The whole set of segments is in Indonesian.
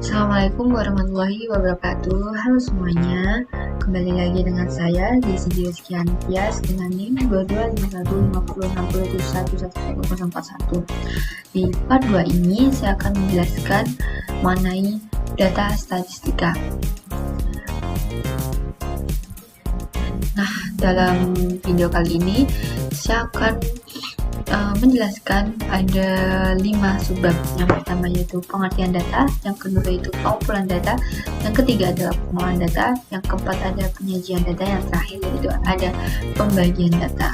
Assalamualaikum warahmatullahi wabarakatuh. Halo semuanya, kembali lagi dengan saya di video sekian Tias dengan NIM 22515060711141. Di part 2 ini saya akan menjelaskan mengenai data statistika. Nah, dalam video kali ini saya akan menjelaskan ada 5 subbab. Yang pertama yaitu pengertian data, yang kedua yaitu pengumpulan data, yang ketiga adalah pengolahan data, yang keempat ada penyajian data, yang terakhir yaitu ada pembagian data.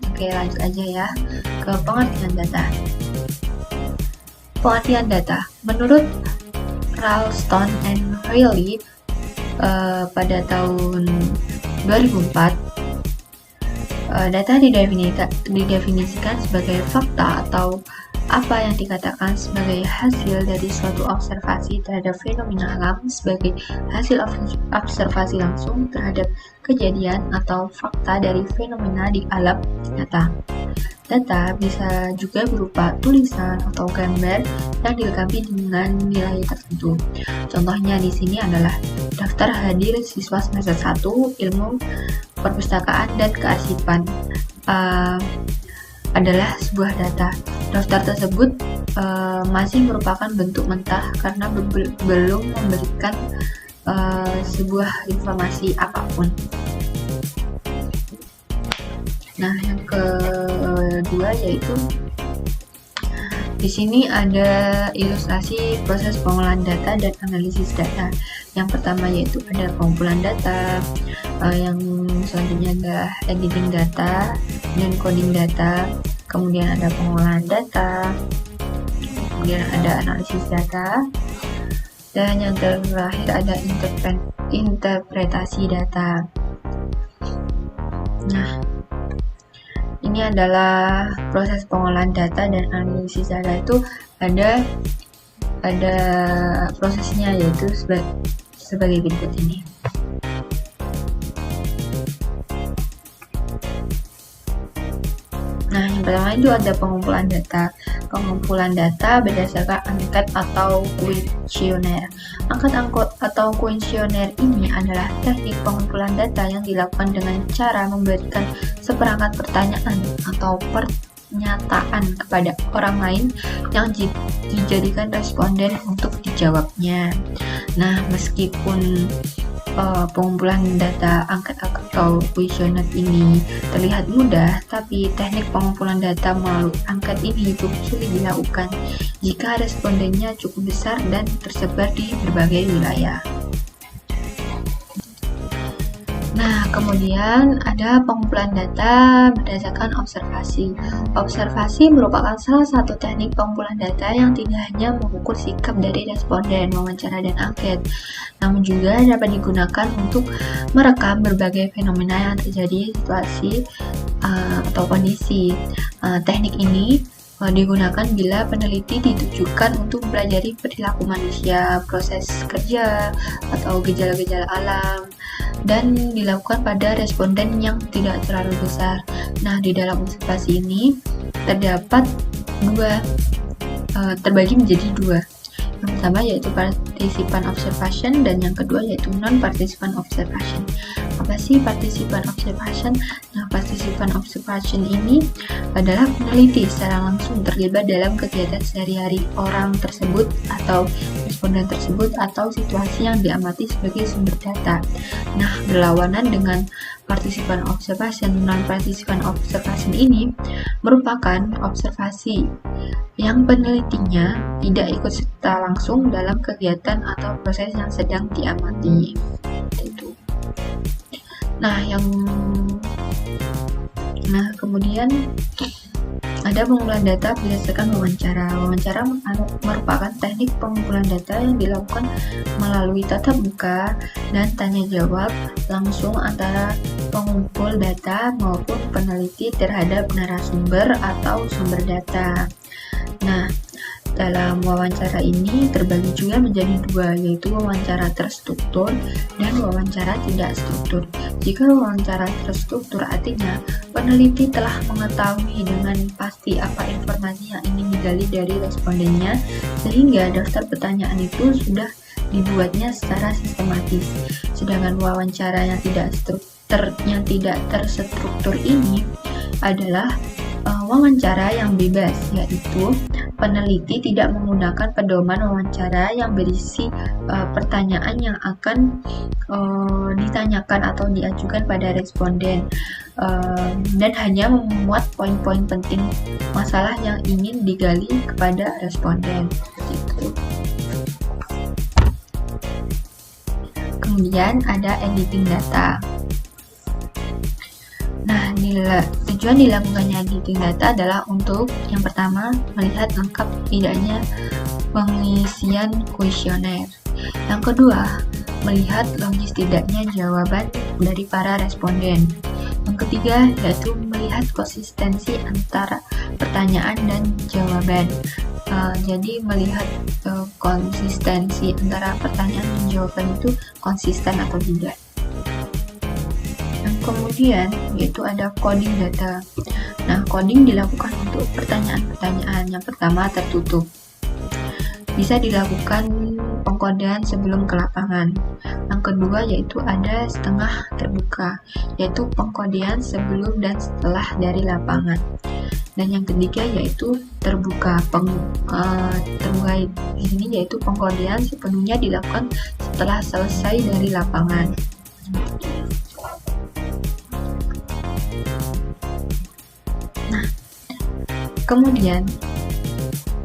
Oke, lanjut aja ya ke pengertian data. Pengertian data menurut Ralston and Riley pada tahun 2004, data didefinisikan sebagai fakta atau apa yang dikatakan sebagai hasil dari suatu observasi terhadap fenomena alam sebagai hasil observasi langsung terhadap kejadian atau fakta dari fenomena di alam nyata. Data bisa juga berupa tulisan atau gambar yang dilengkapi dengan nilai tertentu. Contohnya di sini adalah daftar hadir siswa semester 1 ilmu perpustakaan dan kearsipan adalah sebuah data. Daftar tersebut masih merupakan bentuk mentah karena belum memberikan sebuah informasi apapun. Nah, yang kedua yaitu di sini ada ilustrasi proses pengolahan data dan analisis data. Yang pertama yaitu ada pengumpulan data, yang selanjutnya adalah editing data dan coding data, kemudian ada pengolahan data, kemudian ada analisis data, dan yang terakhir ada interpretasi data. Nah, ini adalah proses pengolahan data dan analisis data. Itu ada prosesnya yaitu sebagai berikut ini. Nah, yang pertama itu ada pengumpulan data. Pengumpulan data berdasarkan angket atau kuesioner. Angket atau kuesioner ini adalah teknik pengumpulan data yang dilakukan dengan cara memberikan seperangkat pertanyaan atau pernyataan kepada orang lain yang dijadikan responden untuk dijawabnya. Nah, meskipun pengumpulan data angket atau kuesioner ini terlihat mudah, tapi teknik pengumpulan data melalui angket ini cukup sulit dilakukan jika respondennya cukup besar dan tersebar di berbagai wilayah. Nah, kemudian ada pengumpulan data berdasarkan observasi. Observasi merupakan salah satu teknik pengumpulan data yang tidak hanya mengukur sikap dari responden, wawancara, dan angket, namun juga dapat digunakan untuk merekam berbagai fenomena yang terjadi, situasi, atau kondisi. Teknik ini digunakan bila peneliti ditujukan untuk mempelajari perilaku manusia, proses kerja, atau gejala-gejala alam, dan dilakukan pada responden yang tidak terlalu besar. Nah, di dalam observasi ini terdapat terbagi menjadi dua. Yang pertama yaitu participant observation dan yang kedua yaitu non-participant observation. Apa sih participant observation? Nah, participant observation ini adalah peneliti secara langsung terlibat dalam kegiatan sehari-hari orang tersebut atau responden tersebut atau situasi yang diamati sebagai sumber data. Nah, berlawanan dengan participant observation, non-participant observation ini merupakan observasi yang penelitinya tidak ikut serta langsung dalam kegiatan atau proses yang sedang diamati. Itu. Kemudian ada pengumpulan data berdasarkan wawancara. Wawancara merupakan teknik pengumpulan data yang dilakukan melalui tatap muka dan tanya jawab langsung antara pengumpul data maupun peneliti terhadap narasumber atau sumber data. Nah, dalam wawancara ini terbagi juga menjadi dua, yaitu wawancara terstruktur dan wawancara tidak struktur. Jika wawancara terstruktur artinya peneliti telah mengetahui dengan pasti apa informasi yang ingin digali dari respondennya, sehingga daftar pertanyaan itu sudah dibuatnya secara sistematis. Sedangkan wawancara yang tidak terstruktur ini adalah wawancara yang bebas, yaitu peneliti tidak menggunakan pedoman wawancara yang berisi pertanyaan yang akan ditanyakan atau diajukan pada responden, dan hanya memuat poin-poin penting masalah yang ingin digali kepada responden. Gitu. Kemudian ada editing data. Nah, tujuan dilakukannya editing data adalah untuk yang pertama, melihat lengkap tidaknya pengisian kuesioner. Yang kedua, melihat logis tidaknya jawaban dari para responden. Yang ketiga, yaitu melihat konsistensi antara pertanyaan dan jawaban. Jadi melihat konsistensi antara pertanyaan dan jawaban itu konsisten atau tidak. Kemudian yaitu ada coding data. Nah, coding dilakukan untuk pertanyaan-pertanyaan. Yang pertama tertutup. Bisa dilakukan pengkodean sebelum ke lapangan. Yang kedua yaitu ada setengah terbuka, yaitu pengkodean sebelum dan setelah dari lapangan. Dan yang ketiga yaitu terbuka. Terbuka di sini yaitu pengkodean sepenuhnya dilakukan setelah selesai dari lapangan. Kemudian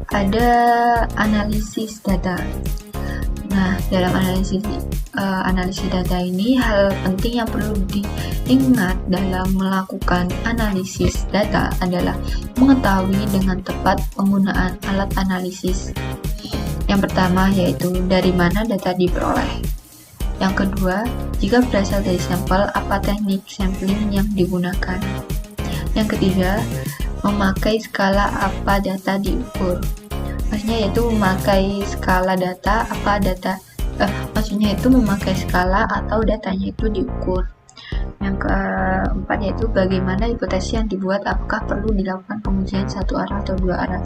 ada analisis data. Nah, dalam analisis data ini, hal penting yang perlu diingat dalam melakukan analisis data adalah mengetahui dengan tepat penggunaan alat analisis. Yang pertama yaitu dari mana data diperoleh. Yang kedua, jika berasal dari sampel, apa teknik sampling yang digunakan. Yang ketiga, memakai skala apa data diukur. Maksudnya yaitu memakai skala data apa data maksudnya itu memakai skala atau datanya itu diukur. Yang keempat yaitu bagaimana hipotesis yang dibuat, apakah perlu dilakukan pengujian satu arah atau dua arah.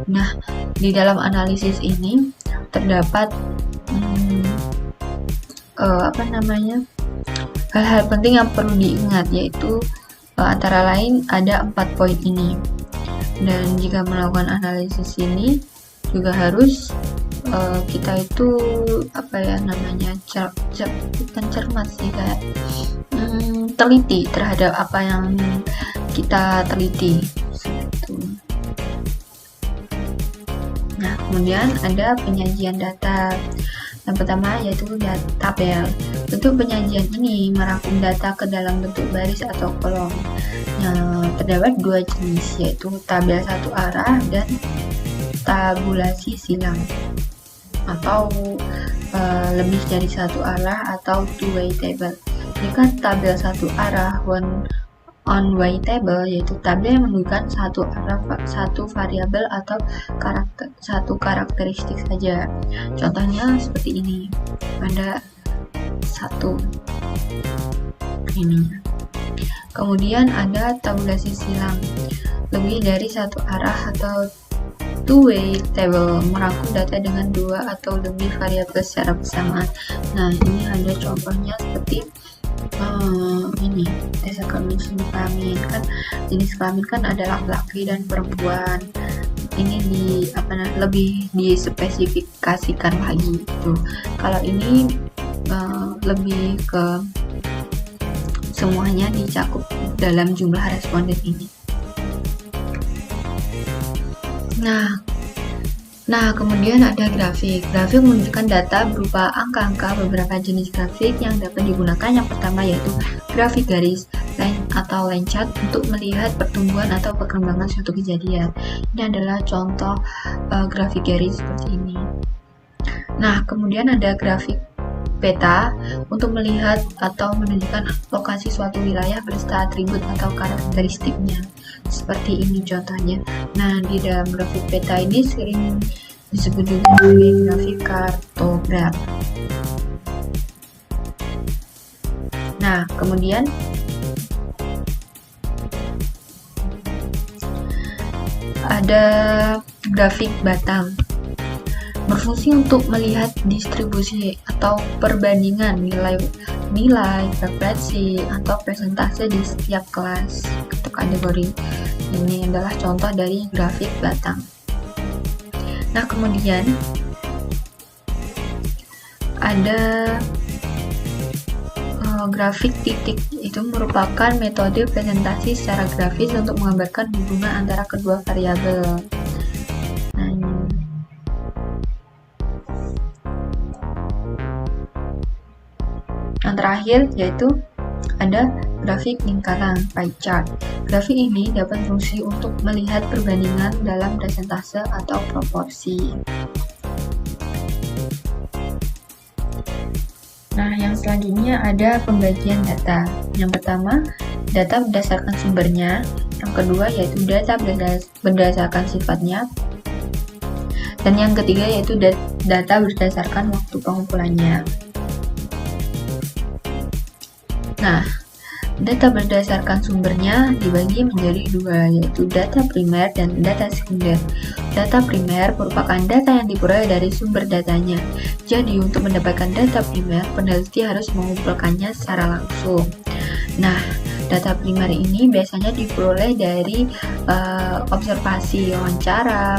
Nah, di dalam analisis ini terdapat hal-hal penting yang perlu diingat, yaitu antara lain ada 4 poin ini. Dan jika melakukan analisis ini juga harus kita itu bukan cermat sih, kayak teliti terhadap apa yang kita teliti gitu. Nah, kemudian ada penyajian data. Yang pertama yaitu tabel. Bentuk penyajian ini merangkum data ke dalam bentuk baris atau kolom. Terdapat 2 jenis, yaitu tabel satu arah dan tabulasi silang, atau lebih dari satu arah atau two-way table. Jika tabel satu arah one-way table, yaitu tabel yang menunjukkan satu arah satu variabel atau satu karakteristik saja. Contohnya seperti ini, ada satu ini. Kemudian ada tabulasi silang, lebih dari satu arah atau two-way table, merangkum data dengan 2 atau lebih variabel secara bersamaan. Nah, ini ada contohnya seperti ini, data kelamin kelamin kan, jenis kelamin kan ada laki-laki dan perempuan. Ini lebih dispesifikasikan lagi gitu. Kalau ini lebih ke semuanya dicakup dalam jumlah responden ini. Nah, kemudian ada grafik. Grafik menunjukkan data berupa angka-angka. Beberapa jenis grafik yang dapat digunakan. Yang pertama yaitu grafik garis atau line chart untuk melihat pertumbuhan atau perkembangan suatu kejadian. Ini adalah contoh grafik garis seperti ini. Nah, kemudian ada grafik peta untuk melihat atau menunjukkan lokasi suatu wilayah beserta atribut atau karakteristiknya. Seperti ini contohnya. Nah, di dalam grafik peta ini sering disebut juga sebagai grafik kartograf. Nah, kemudian ada grafik batang. berfungsi untuk melihat distribusi atau perbandingan nilai, frekuensi, atau presentase di setiap kelas atau kategori. Ini adalah contoh dari grafik batang. Nah, kemudian ada grafik titik. Itu merupakan metode presentasi secara grafis untuk menggambarkan hubungan antara kedua variabel. Yang terakhir yaitu ada grafik lingkaran, pie chart. Grafik ini dapat berfungsi untuk melihat perbandingan dalam presentase atau proporsi. Nah, yang selanjutnya ada pembagian data. Yang pertama, data berdasarkan sumbernya. Yang kedua yaitu data berdasarkan sifatnya. Dan yang ketiga yaitu data berdasarkan waktu pengumpulannya. Nah, data berdasarkan sumbernya dibagi menjadi dua, yaitu data primer dan data sekunder. Data primer merupakan data yang diperoleh dari sumber datanya. Jadi, untuk mendapatkan data primer, peneliti harus mengumpulkannya secara langsung. Nah, data primer ini biasanya diperoleh dari observasi, wawancara,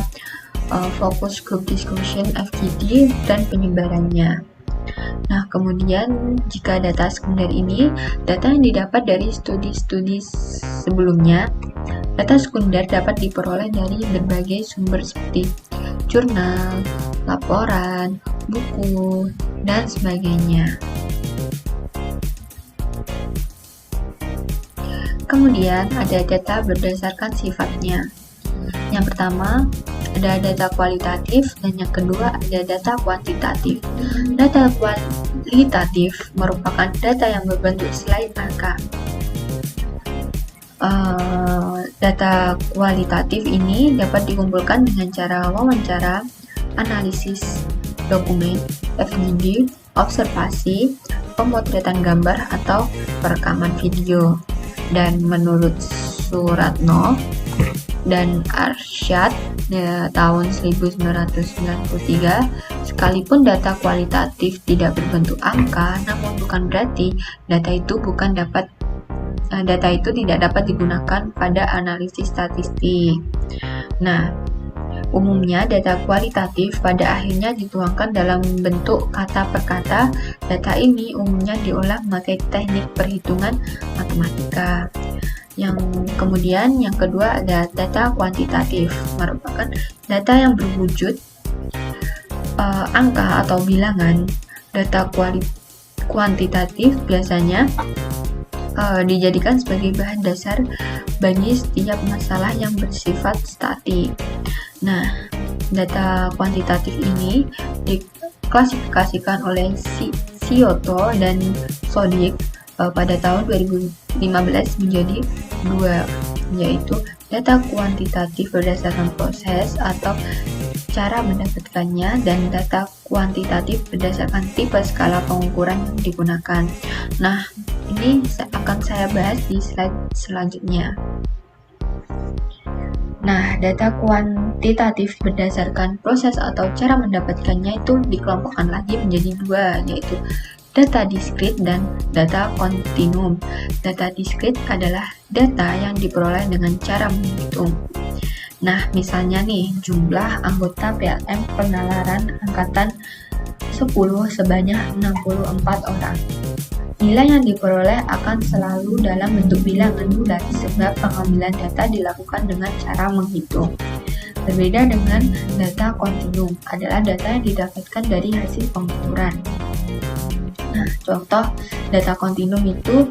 focus group discussion, FGD, dan penyebarannya. Nah, kemudian jika data sekunder ini data yang didapat dari studi-studi sebelumnya, data sekunder dapat diperoleh dari berbagai sumber seperti jurnal, laporan, buku, dan sebagainya. Kemudian ada data berdasarkan sifatnya. Yang pertama, ada data kualitatif, dan yang kedua ada data kuantitatif. Data kualitatif merupakan data yang berbentuk slide angka. Data kualitatif ini dapat dikumpulkan dengan cara wawancara, analisis dokumen, FGD, observasi, pemotretan gambar, atau perekaman video. Dan menurut Suratno dan Arsyad tahun 1993, sekalipun data kualitatif tidak berbentuk angka, namun bukan berarti data itu tidak dapat digunakan pada analisis statistik. Nah, umumnya data kualitatif pada akhirnya dituangkan dalam bentuk kata per kata. Data ini umumnya diolah memakai teknik perhitungan matematika. Yang kedua ada data kuantitatif, merupakan data yang berwujud angka atau bilangan. Data kuantitatif biasanya dijadikan sebagai bahan dasar bagi setiap masalah yang bersifat statik. Nah, data kuantitatif ini diklasifikasikan oleh Scioto dan Sodiq pada tahun 2015 menjadi dua, yaitu data kuantitatif berdasarkan proses atau cara mendapatkannya, dan data kuantitatif berdasarkan tipe skala pengukuran yang digunakan. Nah, ini akan saya bahas di slide selanjutnya. Nah, data kuantitatif berdasarkan proses atau cara mendapatkannya itu dikelompokkan lagi menjadi dua, yaitu data diskrit dan data kontinum. Data diskrit adalah data yang diperoleh dengan cara menghitung. Nah, misalnya nih, jumlah anggota PLM Penalaran Angkatan 10 sebanyak 64 orang. Nilai yang diperoleh akan selalu dalam bentuk bilangan bulat sebab pengambilan data dilakukan dengan cara menghitung. Berbeda dengan data kontinum, adalah data yang didapatkan dari hasil pengukuran. Nah, contoh data kontinum itu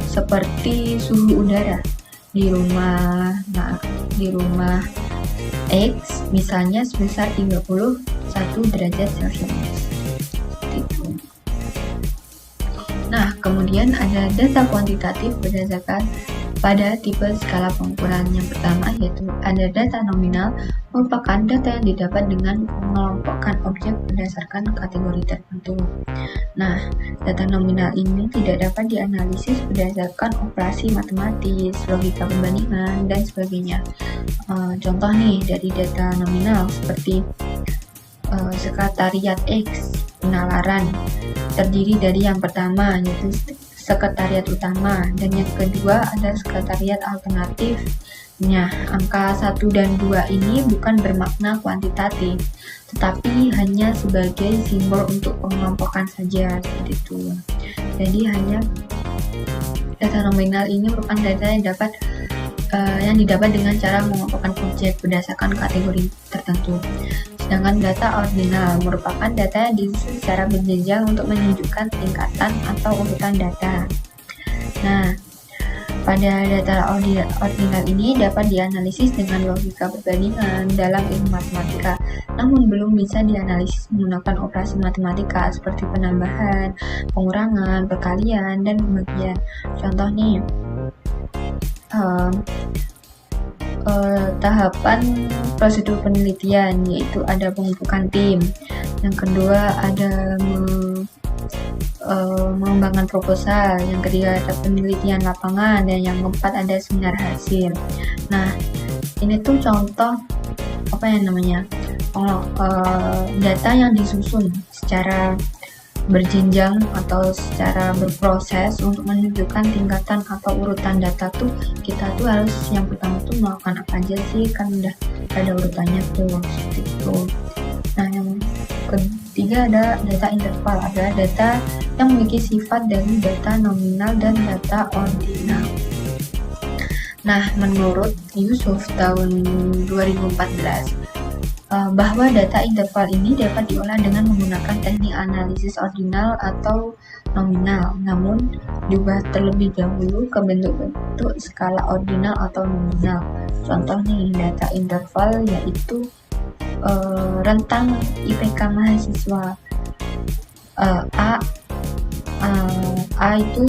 seperti suhu udara di rumah X misalnya sebesar 31 derajat Celcius. Nah, kemudian ada data kuantitatif berdasarkan pada tipe skala pengukuran. Yang pertama yaitu ada data nominal, merupakan data yang didapat dengan mengelompokkan objek berdasarkan kategori tertentu. Nah, data nominal ini tidak dapat dianalisis berdasarkan operasi matematis, logika perbandingan, dan sebagainya. Contoh nih dari data nominal seperti sekretariat X penalaran terdiri dari yang pertama yaitu sekretariat utama dan yang kedua ada sekretariat alternatif. Nah, angka 1 dan 2 ini bukan bermakna kuantitatif, tetapi hanya sebagai simbol untuk pengelompokan saja seperti itu. Jadi hanya data nominal ini merupakan data yang didapat dengan cara mengelompokkan objek berdasarkan kategori tertentu. Sedangkan data ordinal merupakan data yang disusun secara berjenjang untuk menunjukkan tingkatan atau urutan data. Nah, pada data ordinal ini dapat dianalisis dengan logika perbandingan dalam ilmu matematika, namun belum bisa dianalisis menggunakan operasi matematika seperti penambahan, pengurangan, perkalian, dan pembagian. Contoh nih, tahapan prosedur penelitian, yaitu ada pembentukan tim, yang kedua ada mengembangkan proposal, yang ketiga ada penelitian lapangan, dan yang keempat ada seminar hasil. Nah, ini tuh contoh data yang disusun secara berjenjang atau secara berproses untuk menunjukkan tingkatan atau urutan data tuh. Kita tuh harus yang pertama tuh melakukan apa aja sih, kan udah ada urutannya tuh seperti itu. Nah, yang ketiga ada data interval, adalah data yang memiliki sifat dari data nominal dan data ordinal. Nah, menurut Yusuf tahun 2014, bahwa data interval ini dapat diolah dengan menggunakan teknik analisis ordinal atau nominal, namun diubah terlebih dahulu ke bentuk-bentuk skala ordinal atau nominal. Contoh nih, data interval yaitu rentang IPK mahasiswa A itu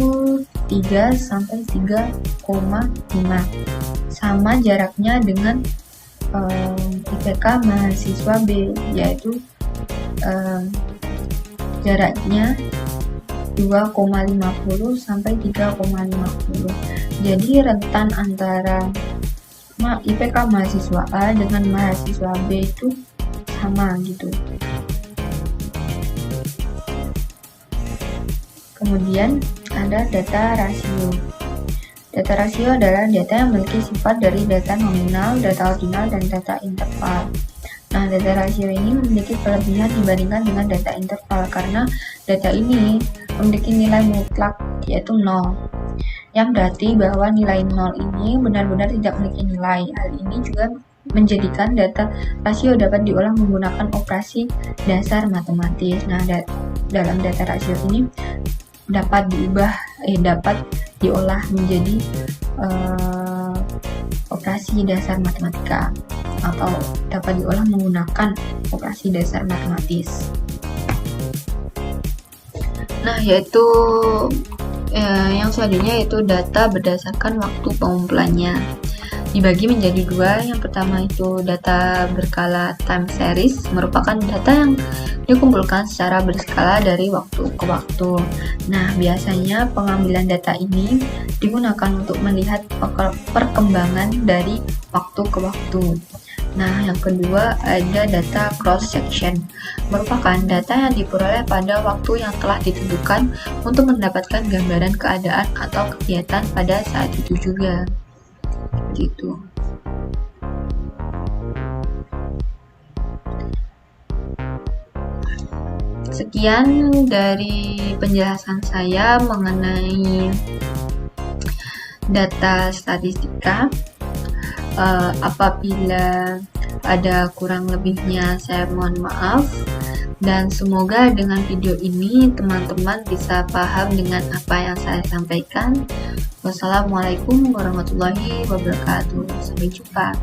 3 sampai 3,5, sama jaraknya dengan IPK mahasiswa B, yaitu jaraknya 2,50 sampai 3,50. Jadi rentan antara IPK mahasiswa A dengan mahasiswa B itu sama gitu. Kemudian ada data rasio. Data rasio adalah data yang memiliki sifat dari data nominal, data ordinal, dan data interval. Nah, data rasio ini memiliki kelebihan dibandingkan dengan data interval karena data ini memiliki nilai mutlak yaitu 0. Yang berarti bahwa nilai 0 ini benar-benar tidak memiliki nilai. Hal ini juga menjadikan data rasio dapat diolah menggunakan operasi dasar matematis. Nah, dalam data rasio ini dapat diolah menjadi operasi dasar matematika atau dapat diolah menggunakan operasi dasar matematis. Nah, yaitu yang selanjutnya yaitu data berdasarkan waktu pengumpulannya. Dibagi menjadi dua. Yang pertama itu data berskala time series, merupakan data yang dikumpulkan secara berskala dari waktu ke waktu. Nah, biasanya pengambilan data ini digunakan untuk melihat perkembangan dari waktu ke waktu. Nah, yang kedua ada data cross section, merupakan data yang diperoleh pada waktu yang telah ditentukan untuk mendapatkan gambaran keadaan atau kegiatan pada saat itu juga. Gitu. Sekian dari penjelasan saya mengenai data statistika. Apabila ada kurang lebihnya saya mohon maaf, dan semoga dengan video ini teman-teman bisa paham dengan apa yang saya sampaikan. Wassalamualaikum warahmatullahi wabarakatuh. Sampai jumpa.